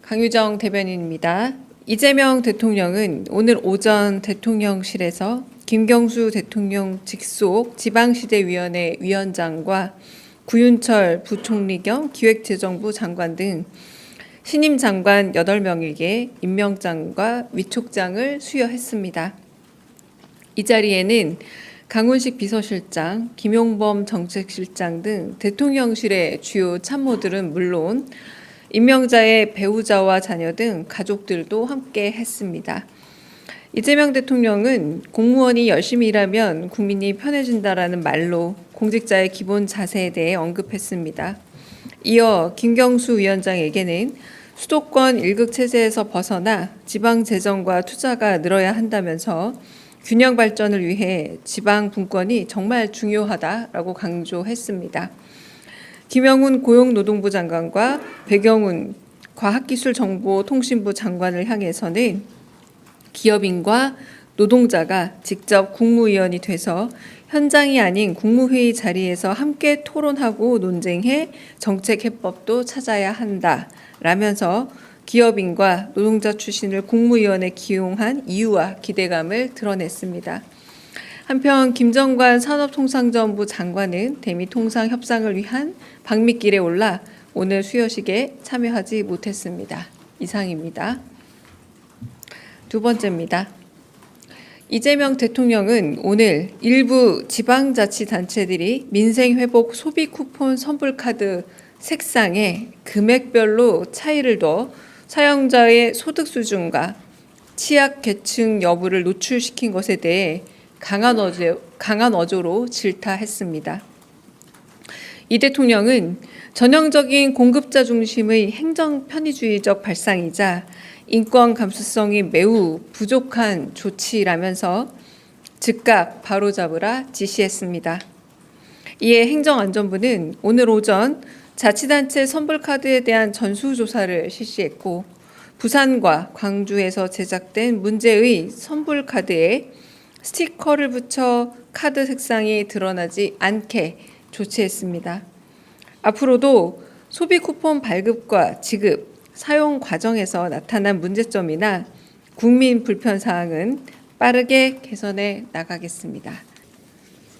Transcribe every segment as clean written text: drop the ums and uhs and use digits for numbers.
강유정 대변인입니다. 이재명 대통령은 오늘 오전 대통령실에서 김경수 대통령 직속 지방시대위원회 위원장과 구윤철 부총리 겸 기획재정부 장관 등 신임 장관 8명에게 임명장과 위촉장을 수여했습니다. 이 자리에는 강훈식 비서실장, 김용범 정책실장 등 대통령실의 주요 참모들은 물론 임명자의 배우자와 자녀 등 가족들도 함께 했습니다. 이재명 대통령은 공무원이 열심히 일하면 국민이 편해진다라는 말로 공직자의 기본 자세에 대해 언급했습니다. 이어 김경수 위원장에게는 수도권 1극 체제에서 벗어나 지방 재정과 투자가 늘어야 한다면서 균형 발전을 위해 지방 분권이 정말 중요하다라고 강조했습니다. 김영훈 고용노동부 장관과 백영훈 과학기술정보통신부 장관을 향해서는 기업인과 노동자가 직접 국무위원이 돼서 현장이 아닌 국무회의 자리에서 함께 토론하고 논쟁해 정책 해법도 찾아야 한다라면서 기업인과 노동자 출신을 국무위원에 기용한 이유와 기대감을 드러냈습니다. 한편 김정관 산업통상자원부 장관은 대미 통상 협상을 위한 방미길에 올라 오늘 수여식에 참여하지 못했습니다. 이상입니다. 두 번째입니다. 이재명 대통령은 오늘 일부 지방자치단체들이 민생회복 소비 쿠폰 선불카드 색상에 금액별로 차이를 둬 사용자의 소득 수준과 취약 계층 여부를 노출시킨 것에 대해 강한 어조로 질타했습니다. 이 대통령은 전형적인 공급자 중심의 행정 편의주의적 발상이자 인권 감수성이 매우 부족한 조치라면서 즉각 바로잡으라 지시했습니다. 이에 행정안전부는 오늘 오전 자치단체 선불카드에 대한 전수조사를 실시했고 부산과 광주에서 제작된 문제의 선불카드에 스티커를 붙여 카드 색상이 드러나지 않게 조치했습니다. 앞으로도 소비 쿠폰 발급과 지급, 사용 과정에서 나타난 문제점이나 국민 불편 사항은 빠르게 개선해 나가겠습니다.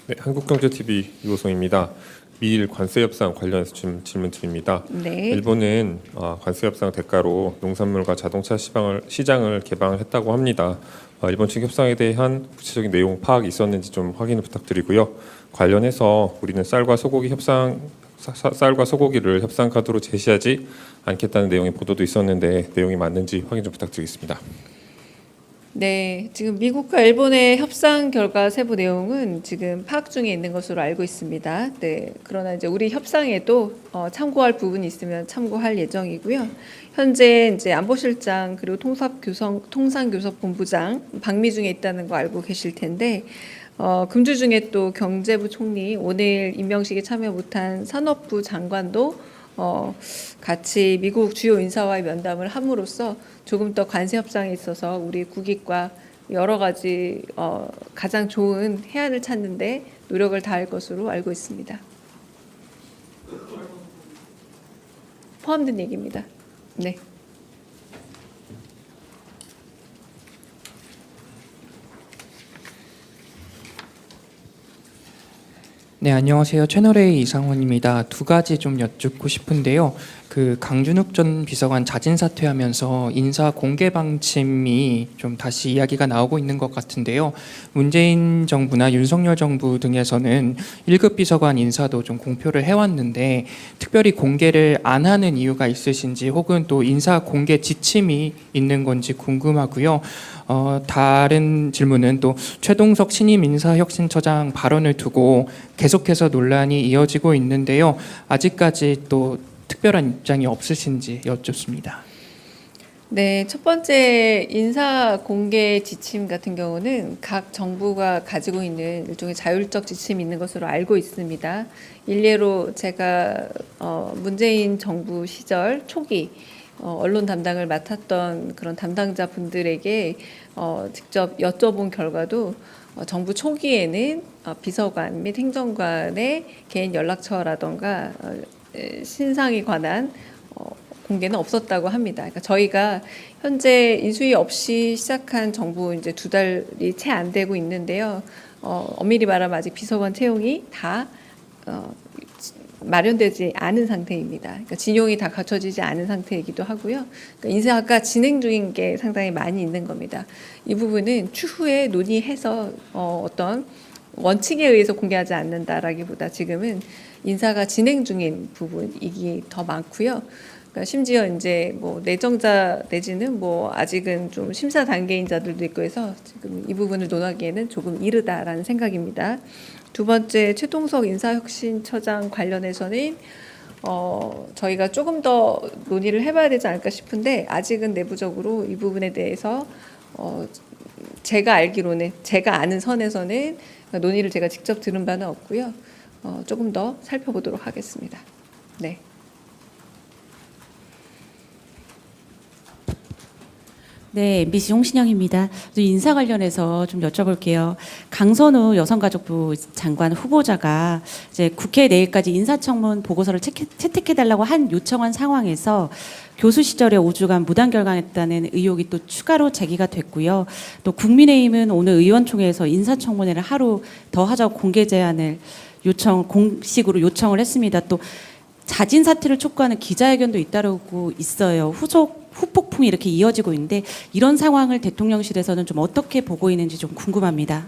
네, 한국경제TV 유호성입니다. 미일 관세 협상 관련해서 질문 드립니다. 네. 일본은 관세 협상 대가로 농산물과 자동차 시장을 개방했다고 합니다. 일본 측 협상에 대한 구체적인 내용 파악이 있었는지 좀 확인을 부탁드리고요. 관련해서 우리는 쌀과 소고기를 협상 카드로 제시하지 않겠다는 내용의 보도도 있었는데 내용이 맞는지 확인 좀 부탁드리겠습니다. 네, 지금 미국과 일본의 협상 결과 세부 내용은 지금 파악 중에 있는 것으로 알고 있습니다. 네, 그러나 이제 우리 협상에도 참고할 부분이 있으면 참고할 예정이고요. 현재 이제 안보실장 그리고 통상교섭본부장 방미 중에 있다는 거 알고 계실 텐데 금주 중에 또 경제부 총리 오늘 임명식에 참여 못한 산업부 장관도 같이 미국 주요 인사와의 면담을 함으로써 조금 더 관세 협상에 있어서 우리 국익과 여러 가지 가장 좋은 해안을 찾는데 노력을 다할 것으로 알고 있습니다. 포함된 얘기입니다. 네. 네, 안녕하세요. 채널A 이상원입니다. 두 가지 좀 여쭙고 싶은데요. 그 강준욱 전 비서관 자진 사퇴하면서 인사 공개 방침이 좀 다시 이야기가 나오고 있는 것 같은데요. 문재인 정부나 윤석열 정부 등에서는 1급 비서관 인사도 좀 공표를 해왔는데 특별히 공개를 안 하는 이유가 있으신지 혹은 또 인사 공개 지침이 있는 건지 궁금하고요. 다른 질문은 또 최동석 신임 인사혁신처장 발언을 두고 계속해서 논란이 이어지고 있는데요. 아직까지 또 특별한 입장이 없으신지 여쭙습니다. 네, 첫 번째 인사 공개 지침 같은 경우는 각 정부가 가지고 있는 일종의 자율적 지침이 있는 것으로 알고 있습니다. 일례로 제가 문재인 정부 시절 초기 언론 담당을 맡았던 그런 담당자 분들에게 직접 여쭤본 결과도 정부 초기에는 비서관 및 행정관의 개인 연락처라던가 신상에 관한 공개는 없었다고 합니다. 그러니까 저희가 현재 인수위 없이 시작한 정부 이제 2달이 채 안 되고 있는데요. 엄밀히 말하면 아직 비서관 채용이 다 마련되지 않은 상태입니다. 그러니까 진용이 다 갖춰지지 않은 상태이기도 하고요. 그러니까 인사가 진행 중인 게 상당히 많이 있는 겁니다. 이 부분은 추후에 논의해서 어떤 원칙에 의해서 공개하지 않는다라기보다 지금은 인사가 진행 중인 부분이기 더 많고요. 그러니까 심지어 이제 뭐 내정자 내지는 뭐 아직은 좀 심사 단계인 자들도 있고 해서 지금 이 부분을 논하기에는 조금 이르다라는 생각입니다. 두 번째, 최동석 인사혁신처장 관련해서는 저희가 조금 더 논의를 해봐야 되지 않을까 싶은데 아직은 내부적으로 이 부분에 대해서 제가 알기로는 제가 아는 선에서는 논의를 제가 직접 들은 바는 없고요. 조금 더 살펴보도록 하겠습니다. 네. 네, MBC 홍신영입니다. 인사 관련해서 좀 여쭤볼게요. 강선우 여성가족부 장관 후보자가 이제 국회 내일까지 인사청문 보고서를 채택해달라고 요청한 상황에서 교수 시절에 5주간 무단 결강했다는 의혹이 또 추가로 제기가 됐고요. 또 국민의힘은 오늘 의원총회에서 인사청문회를 하루 더 하자고 공개 제안을 공식으로 요청을 했습니다. 또 자진 사퇴를 촉구하는 기자회견도 잇따르고 있어요. 후폭풍이 이렇게 이어지고 있는데 이런 상황을 대통령실에서는 좀 어떻게 보고 있는지 좀 궁금합니다.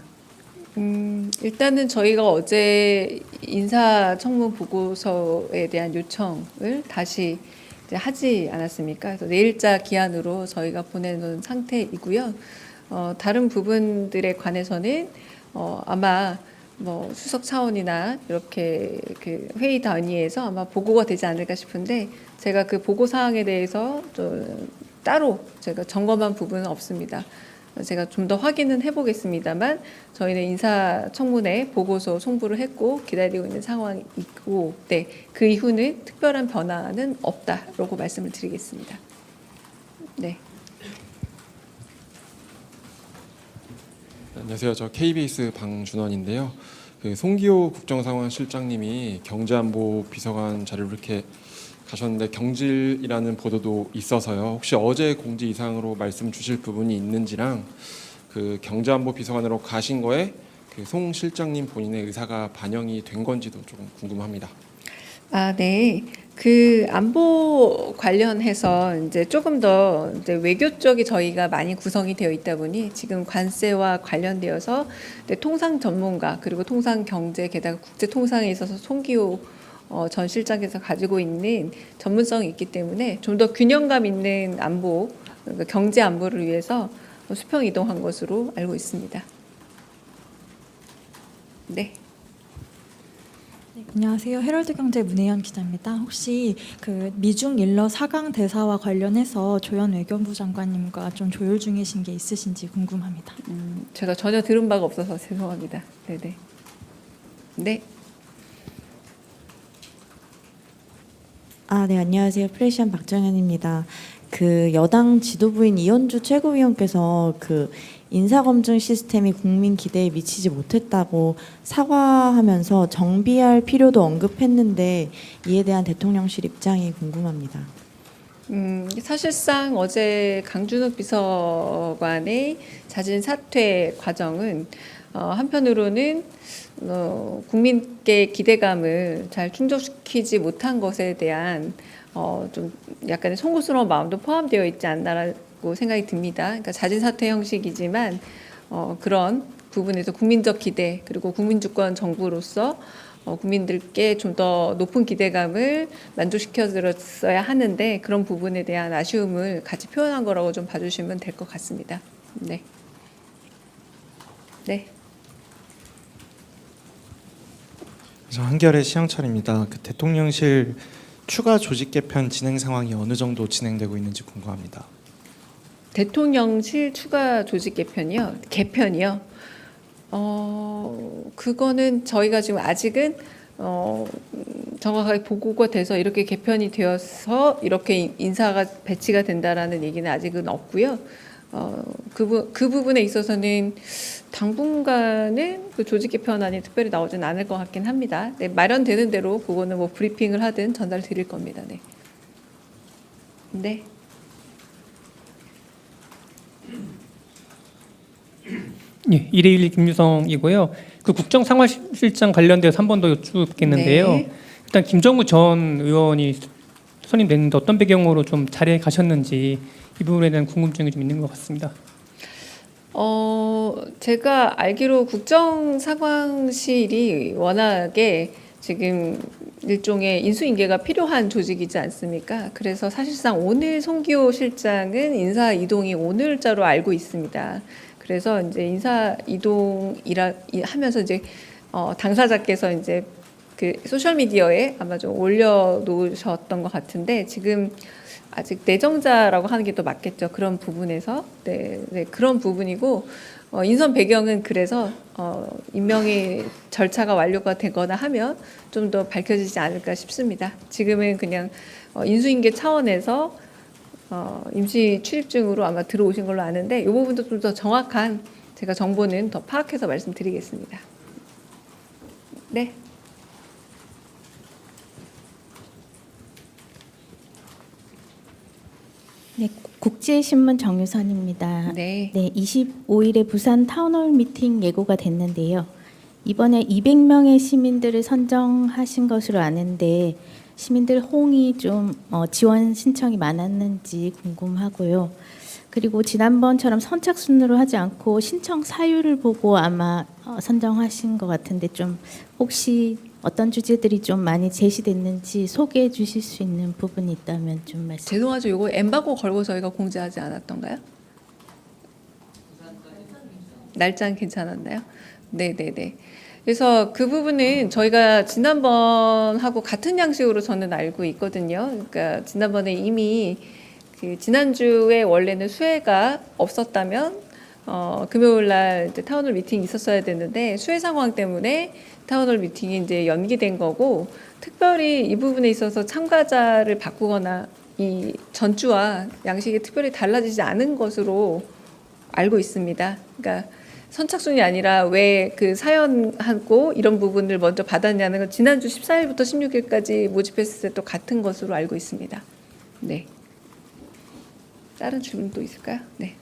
일단은 저희가 어제 인사청문 보고서에 대한 요청을 다시 이제 하지 않았습니까? 그래서 내일자 기한으로 저희가 보내놓은 상태이고요. 다른 부분들에 관해서는 아마 뭐 수석 차원이나 이렇게 그 회의 단위에서 아마 보고가 되지 않을까 싶은데 제가 그 보고 사항에 대해서 좀 따로 제가 점검한 부분은 없습니다. 제가 좀 더 확인은 해보겠습니다만 저희는 인사청문회 보고서 송부를 했고 기다리고 있는 상황이고 네, 그 이후는 특별한 변화는 없다라고 말씀을 드리겠습니다. 네. 안녕하세요. 저 KBS 방준원인데요. 그 송기호 국정상황실장님이 경제안보 비서관 자리로 이렇게 가셨는데 경질이라는 보도도 있어서요. 혹시 어제 공지 이상으로 말씀 주실 부분이 있는지랑 그 경제안보 비서관으로 가신 거에 그 송 실장님 본인의 의사가 반영이 된 건지도 조금 궁금합니다. 아, 네. 그 안보 관련해서 이제 조금 더 이제 외교 쪽이 저희가 많이 구성이 되어 있다 보니 지금 관세와 관련되어서 통상 전문가 그리고 통상 경제 게다가 국제 통상에 있어서 송기호 전 실장께서 가지고 있는 전문성이 있기 때문에 좀 더 균형감 있는 안보, 그러니까 경제 안보를 위해서 수평 이동한 것으로 알고 있습니다. 네. 네, 안녕하세요. 헤럴드 경제 문혜연 기자입니다. 혹시 그 미중 일러 4강 대사와 관련해서 조현 외교부 장관님과 좀 조율 중이신 게 있으신지 궁금합니다. 제가 전혀 들은 바가 없어서 죄송합니다. 네네. 네. 네, 안녕하세요. 프레시안 박정현입니다. 그 여당 지도부인 이현주 최고위원께서 그 인사검증 시스템이 국민 기대에 미치지 못했다고 사과하면서 정비할 필요도 언급했는데 이에 대한 대통령실 입장이 궁금합니다. 사실상 어제 강준욱 비서관의 자진 사퇴 과정은 한편으로는 국민께 기대감을 잘 충족시키지 못한 것에 대한 좀 약간의 송구스러운 마음도 포함되어 있지 않나라고 생각이 듭니다. 그러니까 자진 사퇴 형식이지만 그런 부분에서 국민적 기대 그리고 국민주권 정부로서 국민들께 좀 더 높은 기대감을 만족시켜드렸어야 하는데 그런 부분에 대한 아쉬움을 같이 표현한 거라고 좀 봐주시면 될 것 같습니다. 네. 네. 한겨레 시영철입니다. 그 대통령실 추가 조직 개편 진행 상황이 어느 정도 진행되고 있는지 궁금합니다. 대통령실 추가 조직 개편이요? 개편이요? 그거는 저희가 지금 아직은 정확하게 보고가 돼서 이렇게 개편이 되어서 이렇게 인사가 배치가 된다라는 얘기는 아직은 없고요. 그 부분에 있어서는 당분간은 그 조직 개편안이 특별히 나오진 않을 것 같긴 합니다. 네, 마련되는 대로 그거는 뭐 브리핑을 하든 전달 드릴 겁니다. 네. 네. 예, 121 김유성이고요. 그 국정상황실장 관련돼서 한 번 더 여쭙겠는데요. 네. 일단 김정우 전 의원이 선임됐는데 어떤 배경으로 좀 자리에 가셨는지 이 부분에 대한 궁금증이 좀 있는 것 같습니다. 제가 알기로 국정상황실이 워낙에 지금 일종의 인수인계가 필요한 조직이지 않습니까? 그래서 사실상 오늘 송기호 실장은 인사 이동이 오늘자로 알고 있습니다. 그래서 이제 인사 이동이라 하면서 이제 당사자께서 이제 그 소셜 미디어에 아마 좀 올려놓으셨던 것 같은데 지금 아직 내정자라고 하는 게 더 맞겠죠. 그런 부분에서 네, 그런 부분이고 인선 배경은 그래서 임명의 절차가 완료가 되거나 하면 좀 더 밝혀지지 않을까 싶습니다. 지금은 그냥 인수인계 차원에서 임시 출입증으로 아마 들어오신 걸로 아는데 이 부분도 좀 더 정확한 제가 정보는 더 파악해서 말씀드리겠습니다. 네. 네, 국제신문 정유선입니다. 네. 네, 25일에 부산 타운홀 미팅 예고가 됐는데요. 이번에 200명의 시민들을 선정하신 것으로 아는데 시민들 호응이 좀 지원 신청이 많았는지 궁금하고요. 그리고 지난번처럼 선착순으로 하지 않고 신청 사유를 보고 아마 선정하신 것 같은데 좀 혹시 어떤 주제들이 좀 많이 제시됐는지 소개해 주실 수 있는 부분이 있다면 좀 말씀. 죄송하죠. 이거 엠바고 걸고 저희가 공지하지 않았던가요? 날짜는 괜찮았나요? 네네네. 그래서 그 부분은 저희가 지난번하고 같은 양식으로 저는 알고 있거든요. 그러니까 지난번에 이미 그 지난주에 원래는 수혜가 없었다면 금요일 날 이제 타운홀 미팅이 있었어야 됐는데 수혜 상황 때문에 타운홀 미팅이 이제 연기된 거고 특별히 이 부분에 있어서 참가자를 바꾸거나 이 전주와 양식이 특별히 달라지지 않은 것으로 알고 있습니다. 그러니까 선착순이 아니라 왜 그 사연하고 이런 부분을 먼저 받았냐는 건 지난주 14일부터 16일까지 모집했을 때 또 같은 것으로 알고 있습니다. 네. 다른 질문도 있을까요? 네.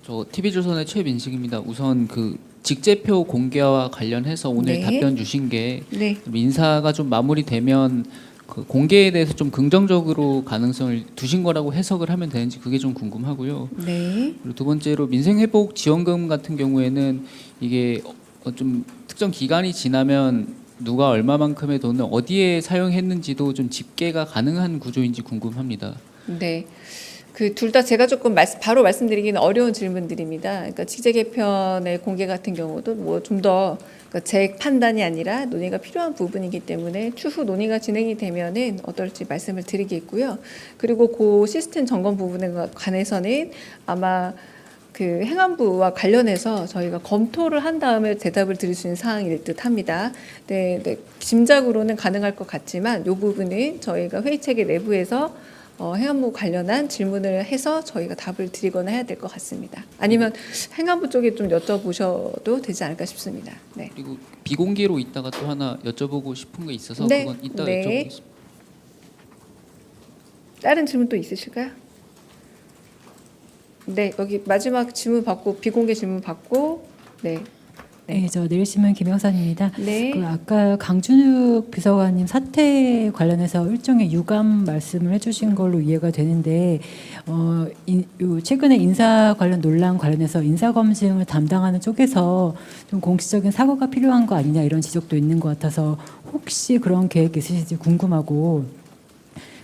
저 TV조선의 최민식입니다. 우선 그 직제표 공개와 관련해서 오늘 네. 답변 주신 게 네. 인사가 좀 마무리되면 그 공개에 대해서 좀 긍정적으로 가능성을 두신 거라고 해석을 하면 되는지 그게 좀 궁금하고요. 네. 그리고 두 번째로 민생회복 지원금 같은 경우에는 이게 좀 특정 기간이 지나면 누가 얼마만큼의 돈을 어디에 사용했는지도 좀 집계가 가능한 구조인지 궁금합니다. 네. 그 둘 다 제가 조금 바로 말씀드리기는 어려운 질문들입니다. 그러니까 취재 개편의 공개 같은 경우도 뭐 좀 더 제 판단이 아니라 논의가 필요한 부분이기 때문에 추후 논의가 진행이 되면은 어떨지 말씀을 드리겠고요. 그리고 그 시스템 점검 부분에 관해서는 아마 그 행안부와 관련해서 저희가 검토를 한 다음에 대답을 드릴 수 있는 사항일 듯합니다. 네, 네. 짐작으로는 가능할 것 같지만 이 부분은 저희가 회의 체계 내부에서 행안부 관련한 질문을 해서 저희가 답을 드리거나 해야 될 것 같습니다. 아니면 행안부 쪽에 좀 여쭤보셔도 되지 않을까 싶습니다. 네. 그리고 비공개로 있다가 또 하나 여쭤보고 싶은 게 있어서 네. 그건 이따 네. 여쭤보겠습니다. 다른 질문 또 있으실까요? 네, 여기 마지막 질문 받고 비공개 질문 받고 네. 네, 저 내일신문 김영선입니다. 네. 그 아까 강준욱 비서관님 사태 관련해서 일종의 유감 말씀을 해주신 걸로 이해가 되는데 최근에 인사 관련 논란 관련해서 인사 검증을 담당하는 쪽에서 좀 공식적인 사과가 필요한 거 아니냐 이런 지적도 있는 것 같아서 혹시 그런 계획 있으신지 궁금하고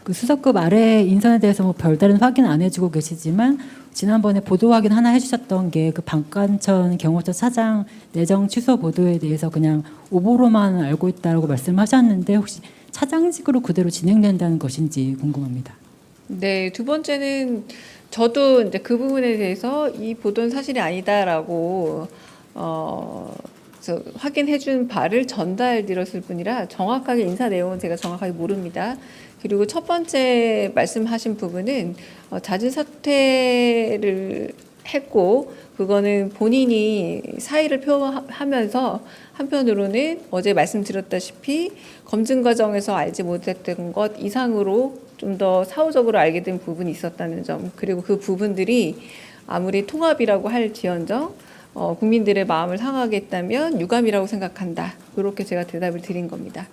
그 수석급 아래 인선에 대해서 뭐 별다른 확인 안 해주고 계시지만 지난번에 보도 확인 하나 해주셨던 게 그 방관천 경호처 차장 내정 취소 보도에 대해서 그냥 오보로만 알고 있다고 말씀하셨는데 혹시 차장직으로 그대로 진행된다는 것인지 궁금합니다. 네, 두 번째는 저도 이제 그 부분에 대해서 이 보도는 사실이 아니다라고 확인해준 바를 전달드렸을 뿐이라 정확하게 인사 내용은 제가 정확하게 모릅니다. 그리고 첫 번째 말씀하신 부분은 자진 사퇴를 했고 그거는 본인이 사의를 표하면서 한편으로는 어제 말씀드렸다시피 검증 과정에서 알지 못했던 것 이상으로 좀 더 사후적으로 알게 된 부분이 있었다는 점, 그리고 그 부분들이 아무리 통합이라고 할지언정 국민들의 마음을 상하게 했다면 유감이라고 생각한다. 이렇게 제가 대답을 드린 겁니다.